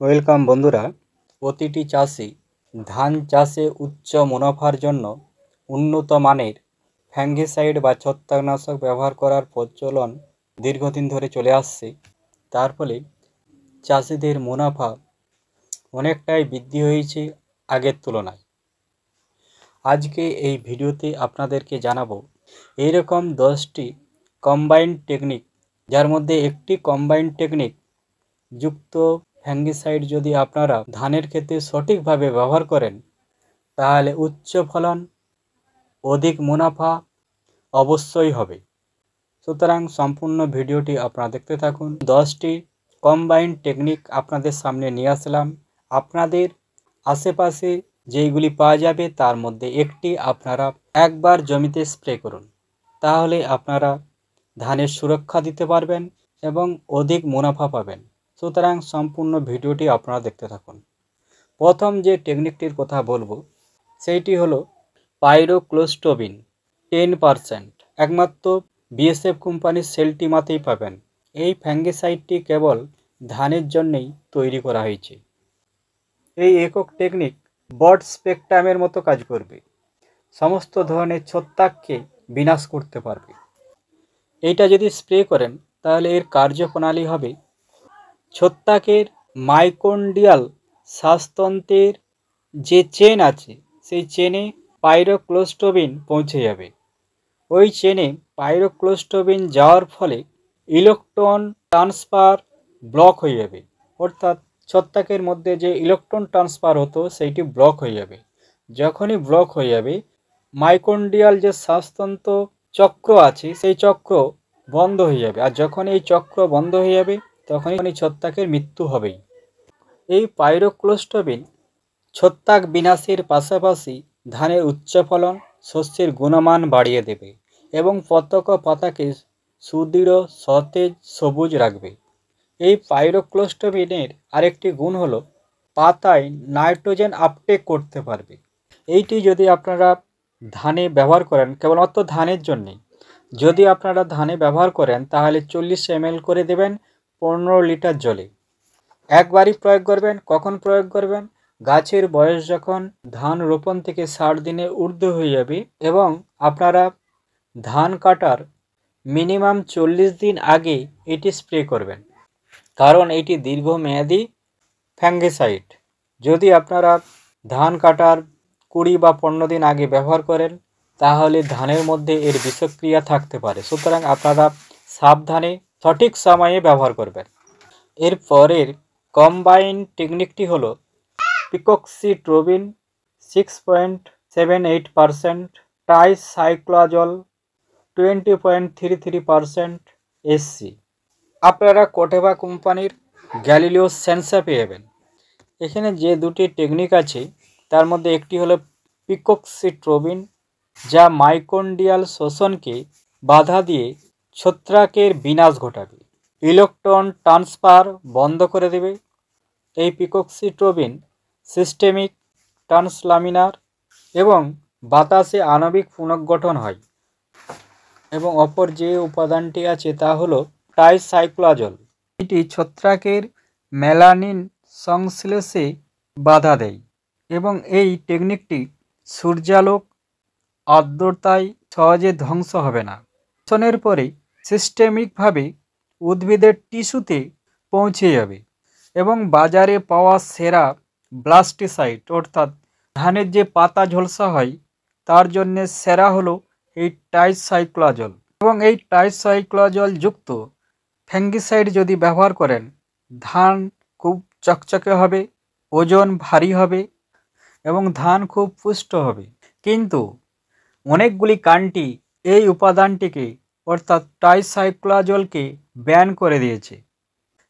Welcome বন্ধুরা। প্রতিটি চাষি ধান চাষে উচ্চ মুনাফার জন্য উন্নত মানের ফ্যাঙ্গিসাইড বা ছত্রাকনাশক ব্যবহার করার প্রচলন দীর্ঘদিন ধরে চলে আসছে। তার ফলে চাষিদের মুনাফা অনেকটাই বৃদ্ধি হয়েছে আগের তুলনায়। আজকে এই ভিডিওতে আপনাদেরকে জানাবো এইরকম 10টি কম্বাইন্ড টেকনিক, যার মধ্যে একটি কম্বাইন্ড টেকনিক যুক্ত ফ্যাঙ্গিসাইড যদি আপনারা ধানের ক্ষেত্রে সঠিকভাবে ব্যবহার করেন তাহলে উচ্চ ফলন, অধিক মুনাফা অবশ্যই হবে। সুতরাং সম্পূর্ণ ভিডিওটি আপনারা দেখতে থাকুন। 10টি কম্বাইন্ড টেকনিক আপনাদের সামনে নিয়ে আসলাম। আপনাদের আশেপাশে যেইগুলি পাওয়া যাবে তার মধ্যে একটি আপনারা একবার জমিতে স্প্রে করুন, তাহলে আপনারা ধানের সুরক্ষা দিতে পারবেন এবং অধিক মুনাফা পাবেন। সুতরাং সম্পূর্ণ ভিডিওটি আপনারা দেখতে থাকুন। প্রথম যে টেকনিকটির কথা বলবো সেইটি হলো পাইরোক্লোস্টোবিন 10%। একমাত্র বিএসএফ কোম্পানির সেলটিমাতেই পাবেন। এই ফ্যাঙ্গিসাইডটি কেবল ধানের জন্যই তৈরি করা হয়েছে। এই একক টেকনিক ব্রড স্পেকট্রামের মতো কাজ করবে, সমস্ত ধরনের ছত্রাককে বিনাশ করতে পারবে। এইটা যদি স্প্রে করেন তাহলে এর কার্যপ্রণালী হবে ছত্রাকের মাইকোন্ডিয়াল শ্বাসতন্ত্রের যে চেন আছে সেই চেনে পাইরোক্লোস্টোবিন পৌঁছে যাবে। ওই চেনে পাইরোক্লোস্টোবিন যাওয়ার ফলে ইলেকট্রন ট্রান্সফার ব্লক হয়ে যাবে, অর্থাৎ ছত্রাকের মধ্যে যে ইলেকট্রন ট্রান্সফার হতো সেইটি ব্লক হয়ে যাবে। যখনই ব্লক হয়ে যাবে মাইকোন্ডিয়াল যে শ্বাসতন্ত্র চক্র আছে সেই চক্র বন্ধ হয়ে যাবে, আর যখন এই চক্র বন্ধ হয়ে যাবে তখনই ছত্রাকের মৃত্যু হবেই। এই পাইরোক্লোস্টোবিন ছত্রাক বিনাশের পাশাপাশি ধানের উচ্চ ফলন, শস্যের গুণমান বাড়িয়ে দেবে এবং প্রত্যেক পাতাকে সুদৃঢ়, সতেজ, সবুজ রাখবে। এই পাইরোক্লোস্টোবিনের আরেকটি গুণ হলো পাতায় নাইট্রোজেন আপটেক করতে পারবে। এইটি যদি আপনারা ধানে ব্যবহার করেন, কেবলমাত্র ধানের জন্যেই যদি আপনারা ধানে ব্যবহার করেন তাহলে 40 ml করে দেবেন 15 লিটার জলে। একবারই প্রয়োগ করবেন। কখন প্রয়োগ করবেন? গাছের বয়স যখন ধান রোপণ থেকে 60 দিনে ঊর্ধ্ব হয়ে যাবে এবং আপনারা ধান কাটার মিনিমাম 40 দিন আগে এটি স্প্রে করবেন, কারণ এটি দীর্ঘমেয়াদী ফ্যাঙ্গিসাইড। যদি আপনারা ধান কাটার 20 বা 15 দিন আগে ব্যবহার করেন তাহলে ধানের মধ্যে এর বিষক্রিয়া থাকতে পারে। সুতরাং আপনারা সাবধানে সঠিক সময়ে ব্যবহার করবেন। এর পরের কম্বাইন্ড টেকনিকটি হলো পিকক্সিট্রোবিন 6.78%, ট্রাইসাইক্লোজল 20.33% SC। আপনারা কোটেভা কোম্পানির গ্যালিলিও সেন্সা পেয়ে যাবেন। এখানে যে দুটি টেকনিক আছে তার মধ্যে একটি হলো পিকক্সিট্রোবিন, যা মাইকোন্ডিয়াল শোষণকে বাধা দিয়ে ছত্রাকের বিনাশ ঘটাবে, ইলেকট্রন ট্রান্সফার বন্ধ করে দেবে। এই পিকক্সিট্রোবিন সিস্টেমিক ট্রান্সলামিনার এবং বাতাসে আণবিক পুনর্গঠন হয়। এবং অপর যে উপাদানটি আছে তা হলো ট্রাইসাইক্লোজল। এটি ছত্রাকের মেলানিন সংশ্লেষে বাধা দেয় এবং এই টেকনিকটি সূর্যালোক, আর্দ্রতায় সহজে ধ্বংস হবে না। শোষণের পরে সিস্টেমিকভাবে উদ্ভিদের টিস্যুতে পৌঁছে যাবে এবং বাজারে পাওয়া সেরা ব্লাস্টিসাইড, অর্থাৎ ধানের যে পাতা ঝলসা হয় তার জন্যে সেরা হলো এই ট্রাইসাইক্লোজল। এবং এই ট্রাইসাইক্লোজল যুক্ত ফ্যাঙ্গিসাইড যদি ব্যবহার করেন ধান খুব চকচকে হবে, ওজন ভারী হবে এবং ধান খুব পুষ্ট হবে। কিন্তু অনেকগুলি কান্ট্রি এই উপাদানটিকে অর্থাৎ ট্রাইসাইক্লোজলকে ব্যান করে দিয়েছে,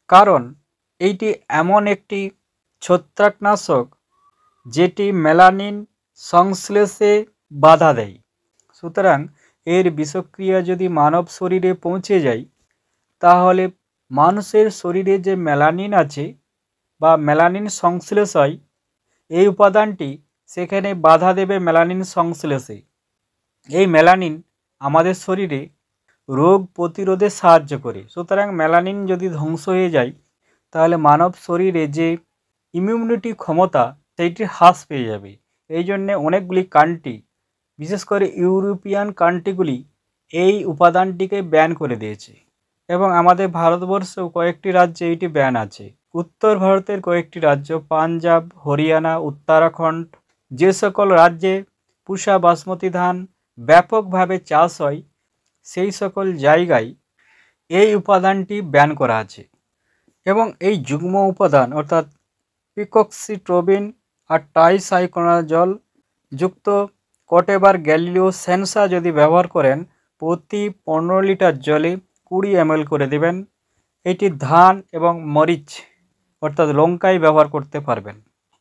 কারণ এইটি এমন একটি ছত্রাকনাশক যেটি মেলানিন সংশ্লেষে বাধা দেয়। সুতরাং এর বিষক্রিয়া যদি মানব শরীরে পৌঁছে যায় তাহলে মানুষের শরীরে যে মেলানিন আছে বা মেলানিন সংশ্লেষ হয়, এই উপাদানটি সেখানে বাধা দেবে মেলানিন সংশ্লেষে। এই মেলানিন আমাদের শরীরে রোগ প্রতিরোধে সাহায্য করে। সুতরাং মেলানিন যদি ধ্বংস হয়ে যায় তাহলে মানব শরীরে যে ইমিউনিটি ক্ষমতা সেইটি হ্রাস পেয়ে যাবে। এই জন্যে অনেকগুলি কান্ট্রি, বিশেষ করে ইউরোপিয়ান কান্ট্রিগুলি এই উপাদানটিকে ব্যান করে দিয়েছে এবং আমাদের ভারতবর্ষেও কয়েকটি রাজ্যে এইটি ব্যান আছে। উত্তর ভারতের কয়েকটি রাজ্য পাঞ্জাব, হরিয়ানা, উত্তরাখণ্ড, যে সকল রাজ্যে পুষা বাসমতি ধান ব্যাপকভাবে চাষ হয় সেই সকল জায়গায় এই উপাদানটি ব্যান করা আছে। এবং এই যুগ্ম উপাদান অর্থাৎ পিকক্সিট্রোবিন আর ট্রাইসাইক্লোনাজল যুক্ত কটেবার গ্যালিলিও সেন্সা যদি ব্যবহার করেন প্রতি 15 লিটার জলে 20 ml করে দেবেন। এটি ধান এবং মরিচ অর্থাৎ লঙ্কায় ব্যবহার করতে পারবেন।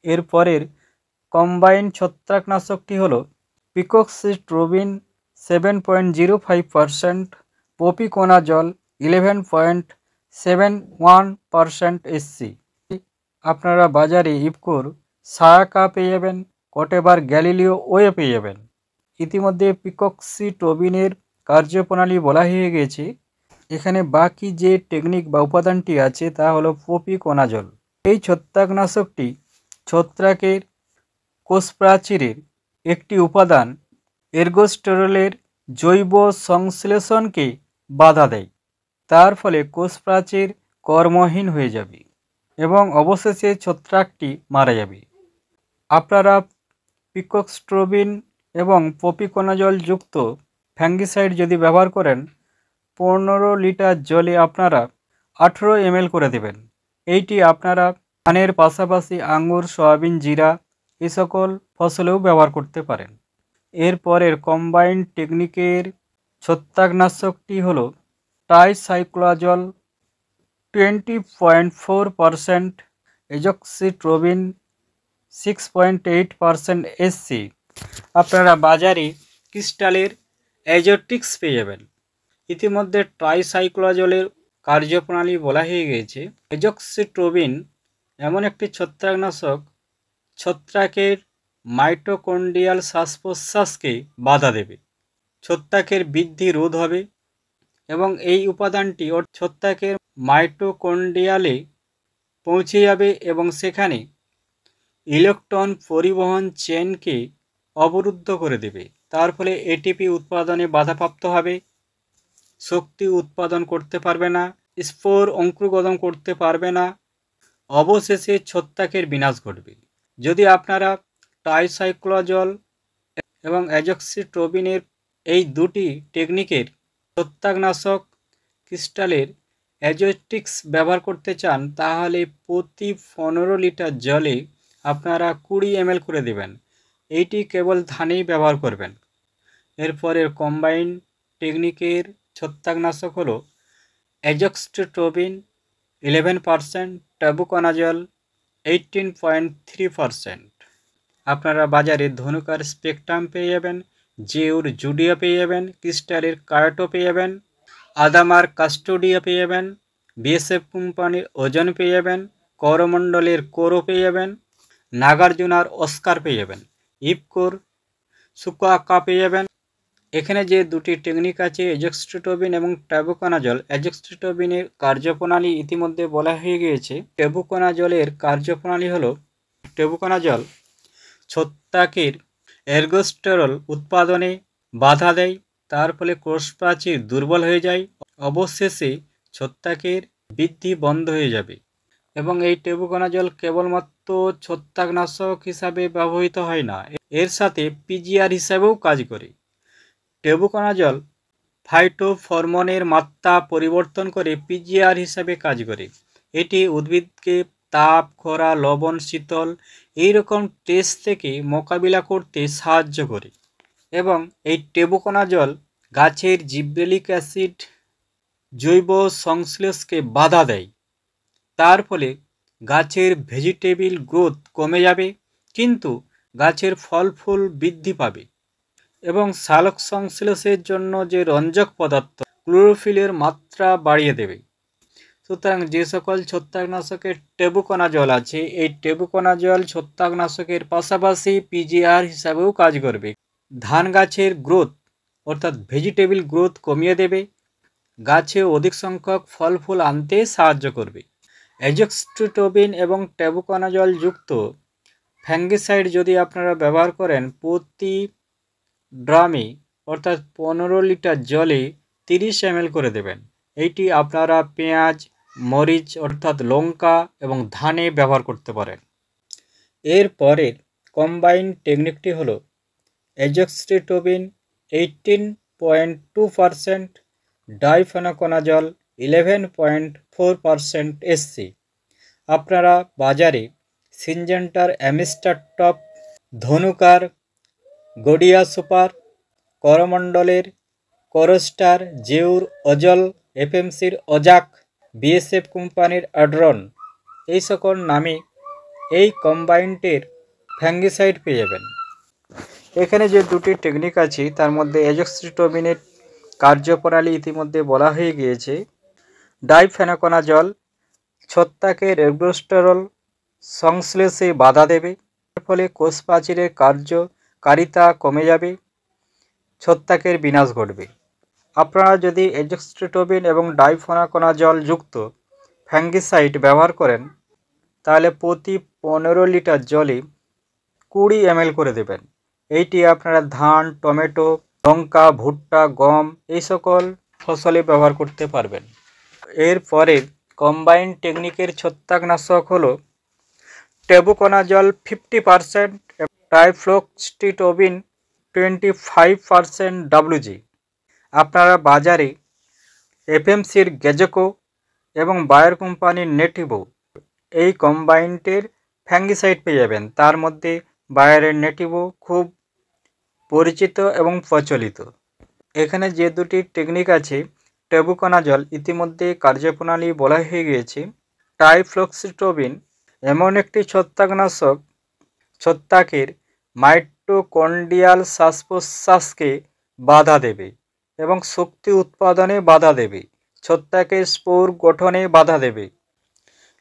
এরপরের কম্বাইন ছত্রাকনাশকটি হলো পিকক্সিট্রোবিন 7.05%, প্রপিকোনাজল 11.71% SC। আপনারা বাজারে ইফকোর সায়াকা পেয়ে যাবেন, কটেবার গ্যালিলিও ওয়ে পেয়ে যাবেন। ইতিমধ্যে পিকক্সিট্রোবিনের কার্যপ্রণালী বলা হয়ে গেছে। এখানে বাকি যে টেকনিক বা উপাদানটি আছে তা হলো প্রপিকোনাজল। এই ছত্রাকনাশকটি ছত্রাকের কোষপ্রাচীরের একটি উপাদান এর্গোস্টেরলের জৈব সংশ্লেষণকে বাধা দেয়। তার ফলে কোষপ্রাচীর কর্মহীন হয়ে যাবে এবং অবশেষে ছত্রাকটি মারা যাবে। আপনারা পিকক্সিট্রোবিন এবং প্রপিকোনাজল যুক্ত ফ্যাঙ্গিসাইড যদি ব্যবহার করেন 15 লিটার জলে আপনারা 18 ml করে দেবেন। এইটি আপনারা ধানের পাশাপাশি আঙ্গুর, সয়াবিন, জিরা এই সকল ফসলেও ব্যবহার করতে পারেন। এরপরের কম্বাইন্ড টেকনিকের ছত্রাকনাশকটি হলো ট্রাইসাইক্লোনাজল 20.4%, এজক্সিট্রোবিন 6.8% SC। আপনারা বাজারে ক্রিস্টালের অ্যাজোটিক্স পেয়ে যাবেন। ইতিমধ্যে ট্রাইসাইক্লোনাজলের কার্যপ্রণালী বলা হয়ে গিয়েছে। এজক্সিট্রোবিন এমন একটি ছত্রাকনাশক ছত্রাকের মাইটোকন্ড্রিয়াল শ্বাস প্রশ্বাসকে বাধা দেবে, ছত্রাকের বৃদ্ধি রোধ হবে এবং এই উপাদানটি ছত্রাকের মাইটোকন্ড্রিয়ালে পৌঁছে যাবে এবং সেখানে ইলেকট্রন পরিবহন চেনকে অবরুদ্ধ করে দেবে। তার ফলে এটিপি উৎপাদনে বাধাপ্রাপ্ত হবে, শক্তি উৎপাদন করতে পারবে না, স্পোর অঙ্কুরোদ্গম করতে পারবে না, অবশেষে ছত্রাকের বিনাশ ঘটবে। যদি আপনারা ট্রাইসাইক্লোনাজল এবং অ্যাজক্সিট্রোবিনের এই দুটি টেকনিকের ছত্রাকনাশক ক্রিস্টালের অ্যাজোটিক্স ব্যবহার করতে চান তাহলে প্রতি 15 লিটার জলে আপনারা 20 ml করে দেবেন। এইটি কেবল ধানেই ব্যবহার করবেন। এরপরের কম্বাইন টেকনিকের ছত্রাকনাশক হলো অ্যাজক্সিট্রোবিন 11%, ট্যাবুকোনাজল 18.3%। আপনারা বাজারে ধনুকার স্পেকট্রাম পেয়ে যাবেন, জেউর জুডিয়া পেয়ে যাবেন, ক্রিস্টালের কার্টো পেয়ে যাবেন, আদামার কাস্টোডিয়া পেয়ে যাবেন, বিএসএফ কোম্পানির ওজন পেয়ে যাবেন, করমণ্ডলের কোরো পেয়ে যাবেন, নাগার্জুনার অস্কার পেয়ে যাবেন, ইফকোর সুকাকা পেয়ে যাবেন। এখানে যে দুটি টেকনিক আছে এজক্সিট্রোবিন এবং ট্যাবুকোনাজল, এজক্সিট্রোবিনের কার্যপ্রণালী ইতিমধ্যে বলা হয়ে গিয়েছে। ট্যাবুকোনাজলের কার্যপ্রণালী হলো ট্যাবুকোনাজল ছত্রাকের এর্গোস্টেরল উৎপাদনে বাধা দেয়, তার ফলে কোষপ্রাচীর দুর্বল হয়ে যায়, অবশেষে ছত্রাকের বৃদ্ধি বন্ধ হয়ে যাবে। এবং এই ট্যাবুকোনাজল কেবলমাত্র ছত্রাকনাশক হিসাবে ব্যবহৃত হয় না, এর সাথে পিজিআর হিসাবেও কাজ করে। ট্যাবুকোনাজল ফাইটোহরমোনের মাত্রা পরিবর্তন করে পিজিআর হিসাবে কাজ করে। এটি উদ্ভিদকে তাপ, খরা, লবণ, শীতল এইরকম টেস্ট থেকে মোকাবিলা করতে সাহায্য করে। এবং এই ট্যাবুকোনাজল গাছের জিব্রেলিক অ্যাসিড জৈব সংশ্লেষকে বাধা দেয়, তার ফলে গাছের ভেজিটেবল গ্রোথ কমে যাবে কিন্তু গাছের ফল ফুল বৃদ্ধি পাবে এবং সালোক সংশ্লেষের জন্য যে রঞ্জক পদার্থ ক্লোরোফিলের মাত্রা বাড়িয়ে দেবে। সুতরাং যে সকল ছত্রাকনাশকের ট্যাবুকোনাজল আছে এই ট্যাবুকোনাজল ছত্রাকনাশকের পাশাপাশি পিজিআর হিসাবেও কাজ করবে। ধান গাছের গ্রোথ অর্থাৎ ভেজিটেবল গ্রোথ কমিয়ে দেবে, গাছে অধিক সংখ্যক ফল ফুল আনতে সাহায্য করবে অ্যাজোক্সিস্ট্রোবিন এবং টেবুকোনাজল যুক্ত ফ্যাঙ্গিসাইড যদি আপনারা ব্যবহার করেন প্রতি ড্রামে অর্থাৎ 15 লিটার জলে 30 ml করে দেবেন। এইটি আপনারা পেঁয়াজ, মরিচ অর্থাৎ লঙ্কা এবং ধানে ব্যবহার করতে পারেন। এর পরের কম্বাইন্ড টেকনিকটি হল অ্যাজোক্সিস্ট্রোবিন 18.2%, ডাইফেনাকোনাজল 11.4% এসসি। আপনারা বাজারে সিনজেন্টার, Amistar top, ধনুকার, গডিয়া super, করমণ্ডলের করস্টার, Ziaur অজল, এফএমসির অজাক, BSF কোম্পানির অ্যাডরন এই সকল নামে এই কম্বাইন্ডের ফ্যাঙ্গিসাইড পেয়ে যাবেন। এখানে যে দুটি টেকনিক আছে তার মধ্যে অ্যাজোক্সিস্ট্রোবিনের কার্যপ্রণালী ইতিমধ্যে বলা হয়ে গিয়েছে। ডাইফেনাকোনাজল ছত্রাকের রেসভেরাট্রল সংশ্লেষে বাধা দেবে, এর ফলে কোষ প্রাচীরের কার্যকারিতা কমে যাবে, ছত্রাকের বিনাশ ঘটবে। আপনারা যদি অ্যাজোক্সিস্ট্রোবিন এবং ডাইফেনাকোনাজল যুক্ত ফ্যাঙ্গিসাইড ব্যবহার করেন তাহলে প্রতি 15 লিটার জলে 20 ml করে দেবেন। এইটি আপনারা ধান, টমেটো, লঙ্কা, ভুট্টা, গম এই সকল ফসলে ব্যবহার করতে পারবেন। এরপরে কম্বাইন্ড টেকনিকের ছত্রাকনাশক হলো টেবুকোনাজল 50%, টাইফ্লক্সিস্ট্রোবিন 25% WG। আপনারা বাজারে এফএমসির গেজেকো এবং বায়ার কোম্পানির নেটিভো এই কম্বাইন্ডের ফ্যাঙ্গিসাইড পেয়ে যাবেন। তার মধ্যে বায়ারের নেটিভো খুব পরিচিত এবং প্রচলিত। এখানে যে দুটি টেকনিক আছে, টেবুকোনাজল ইতিমধ্যে কার্যপ্রণালী বলা হয়ে গিয়েছে। টাইফ্লক্সিস্ট্রোবিন এমন একটি ছত্রাকনাশক ছত্রাকের মাইটোকন্ড্রিয়াল শ্বাস প্রশ্বাসকে বাধা দেবে এবং শক্তি উৎপাদনে বাধা দেবে, ছত্রাকের স্পোর গঠনে বাধা দেবে,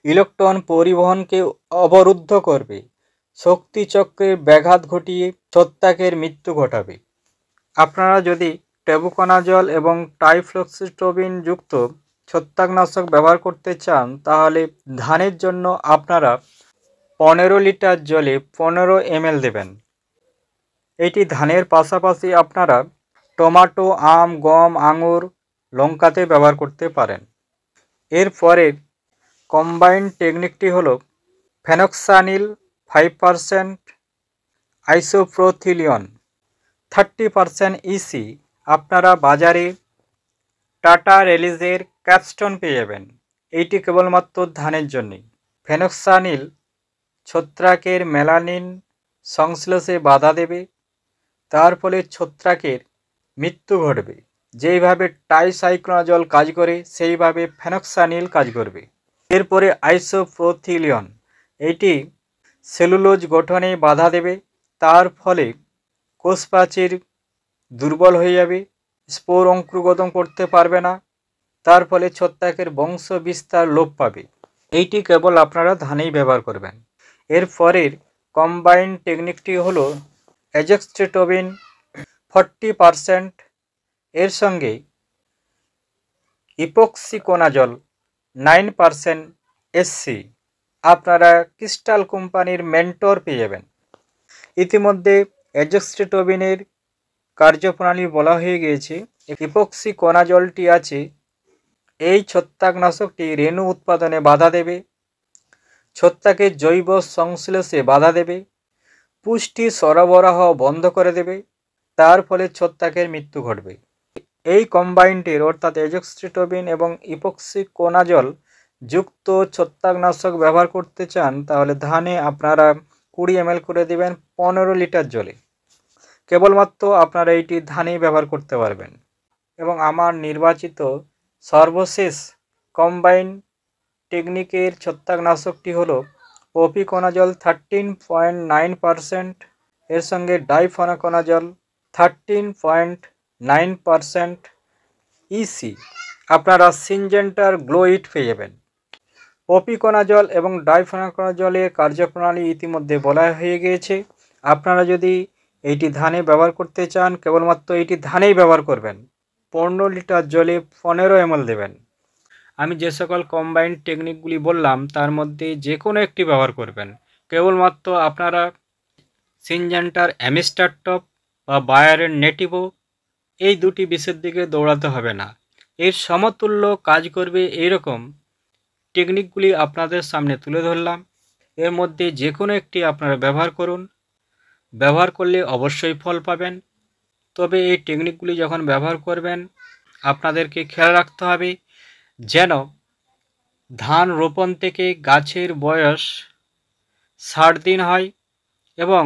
ইলেকট্রন পরিবহনকে অবরুদ্ধ করবে, শক্তিচক্রের ব্যাঘাত ঘটিয়ে ছত্রাকের মৃত্যু ঘটাবে। আপনারা যদি টেবুকোনাজল এবং টাইফ্লক্সিস্ট্রোবিন যুক্ত ছত্রাকনাশক ব্যবহার করতে চান তাহলে ধানের জন্য আপনারা 15 লিটার জলে 15 ml দেবেন। এটি ধানের পাশাপাশি আপনারা টমেটো, আম, গম, আঙুর, লঙ্কাতে ব্যবহার করতে পারেন। এরপরের কম্বাইন্ড টেকনিকটি হলো ফেনক্সানিল 5%, আইসোপ্রোথিলিয়ন 30% ইসি। আপনারা বাজারে টাটা রিলিজের ক্যাপস্টোন পেয়ে যাবেন। এইটি কেবলমাত্র ধানের জন্যই। ফেনক্সানিল ছত্রাকের মেলানিন সংশ্লেষে বাধা দেবে, তার ফলে ছত্রাকের মৃত্যু ঘটবে। যেইভাবে টাইসাইক্লোনাজল কাজ করে সেইভাবে ফেনক্সানিল কাজ করবে। এরপরে আইসোপ্রোথিলিয়ন, এটি সেলুলোজ গঠনে বাধা দেবে, তার ফলে কোষ প্রাচীর দুর্বল হয়ে যাবে, স্পোর অঙ্কুরোদ্গম করতে পারবে না, তার ফলে ছত্রাকের বংশ বিস্তার লোপ পাবে। এইটি কেবল আপনারা ধানেই ব্যবহার করবেন। এর পরের কম্বাইন্ড টেকনিকটি হলো অ্যাজোক্সিস্ট্রোবিন 40%, এর সঙ্গে ইপোক্সিকোনাজল 9% এসসি। আপনারা ক্রিস্টাল কোম্পানির মেন্টর পেয়ে যাবেন। ইতিমধ্যে অ্যাজোক্সিস্ট্রোবিনের কার্যপ্রণালী বলা হয়ে গিয়েছে। ইপোক্সিকোনাজলটি আছে, এই ছত্রাকনাশকটি রেণু উৎপাদনে বাধা দেবে, ছত্রাকের জৈব সংশ্লেষে বাধা দেবে, পুষ্টি সরবরাহ বন্ধ করে দেবে, তার ফলে ছত্রাকের মৃত্যু ঘটবে। এই কম্বাইন্ডের অর্থাৎ অ্যাজোক্সিস্ট্রোবিন এবং ইপোক্সিকোনাজল যুক্ত ছত্রাকনাশক ব্যবহার করতে চান তাহলে ধানে আপনারা 20 ml করে দেবেন 15 লিটার জলে। কেবলমাত্র আপনারা এইটি ধানেই ব্যবহার করতে পারবেন। এবং আমার নির্বাচিত সর্বশেষ কম্বাইন্ড টেকনিকের ছত্রাকনাশকটি হলো প্রপিকোনাজল 13.9%, এর সঙ্গে ডাইফেনাকোনাজল 13.9% ইসি। আপনারা সিনজেন্টার গ্লোইট পেয়ে যাবেন। প্রপিকোনাজল এবং ডাইফেনাকোনাজলের কার্যপ্রণালী ইতিমধ্যে বলা হয়ে গিয়েছে। আপনারা যদি এইটি ধানে ব্যবহার করতে চান কেবলমাত্র এইটি ধানেই ব্যবহার করবেন। 15 লিটার জলে 15 ml দেবেন। আমি যে সকল কম্বাইন্ড টেকনিকগুলি বললাম তার মধ্যে যে কোনো একটি ব্যবহার করবেন। কেবলমাত্র আপনারা সিনজেন্টার অ্যামিস্টার টপ বা বায়ারের নেটিভো এই দুটি বিষের দিকে দৌড়াতে হবে না। এর সমতুল্য কাজ করবে এইরকম টেকনিকগুলি আপনাদের সামনে তুলে ধরলাম। এর মধ্যে যে কোনো একটি আপনারা ব্যবহার করুন, ব্যবহার করলে অবশ্যই ফল পাবেন। তবে এই টেকনিকগুলি যখন ব্যবহার করবেন আপনাদেরকে খেয়াল রাখতে হবে যেন ধান রোপণ থেকে গাছের বয়স 60 দিন হয় এবং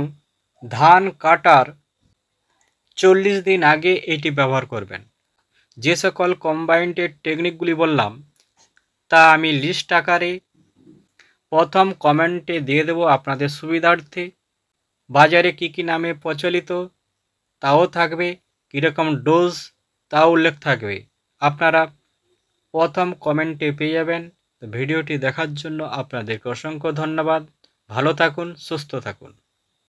ধান কাটার 40 দিন আগে এটি ব্যবহার করবেন। যে সকল কম্বাইন্ডের টেকনিকগুলি বললাম তা আমি লিস্ট আকারে প্রথম কমেন্টে দিয়ে দেব আপনাদের সুবিধার্থে। বাজারে কী কী নামে প্রচলিত তাও থাকবে, কীরকম ডোজ তাও উল্লেখ থাকবে, আপনারা প্রথম কমেন্টে পেয়ে যাবেন। ভিডিওটি দেখার জন্য আপনাদেরকে অসংখ্য ধন্যবাদ। ভালো থাকুন, সুস্থ থাকুন।